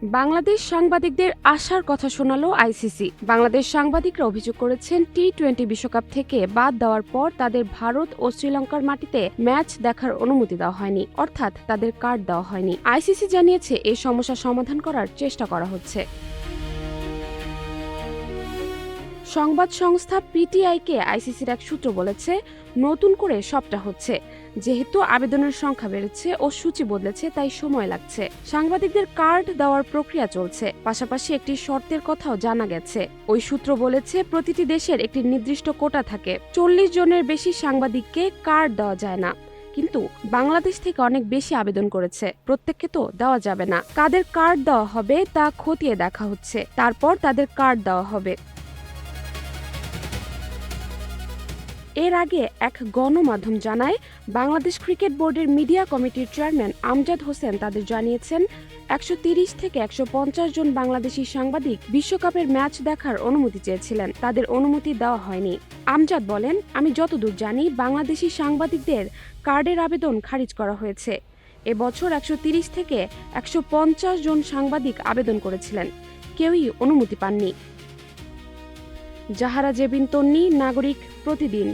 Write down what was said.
বাংলাদেশ সাংবাদিকদের আশার কথা শোনালো আইসিসি। বাংলাদেশ সাংবাদিকরা অভিযোগ করেছেন, টি-20 বিশ্বকাপ থেকে বাদ দেওয়ার পর তাদের ভারত ও শ্রীলঙ্কার মাটিতে ম্যাচ দেখার অনুমতি দেওয়া হয়নি, অর্থাৎ তাদের কার্ড দেওয়া হয়নি। আইসিসি জানিয়েছে, এই সমস্যা সমাধান করার চেষ্টা করা হচ্ছে। সংবাদ সংস্থা পিটিআইকে আইসিসির এক সূত্র বলেছে, নতুন করে সবটা হচ্ছে। যেহেতু আবেদনের সংখ্যা বেড়েছে ও সূচি বদলেছে, তাই সময় লাগছে। সাংবাদিকদের কার্ড দেওয়ার প্রক্রিয়া চলছে, পাশাপাশি একটি শর্তের কথাও জানা গেছে। ওই সূত্র বলেছে, প্রতিটি দেশের একটি নির্দিষ্ট কোটা থাকে, 40 জনের বেশি সাংবাদিককে কার্ড দেওয়া যায় না। কিন্তু বাংলাদেশ থেকে অনেক বেশি আবেদন করেছে, প্রত্যেককে তো দেওয়া যাবে না। কাদের কার্ড দেওয়া হবে তা খতিয়ে দেখা হচ্ছে, তারপর তাদের কার্ড দেওয়া হবে। এর আগে এক গণমাধ্যম জানায়, বাংলাদেশ ক্রিকেট বোর্ডের মিডিয়া কমিটির চেয়ারম্যান আমজাদ হোসেন তাদের জানিয়েছেন, 130 থেকে 150 জন বাংলাদেশি সাংবাদিক বিশ্বকাপের ম্যাচ দেখার অনুমতি চেয়েছিলেন, তাদের অনুমতি দেওয়া হয়নি। আমজাদ বলেন, আমি যতদূর জানি বাংলাদেশি সাংবাদিকদের কার্ডের আবেদন খারিজ করা হয়েছে। এবছর 130 থেকে 150 জন সাংবাদিক আবেদন করেছিলেন, কেউই অনুমতি পাননি। জাহারা জেবিন তন্নি, নাগরিক প্রতিদিন।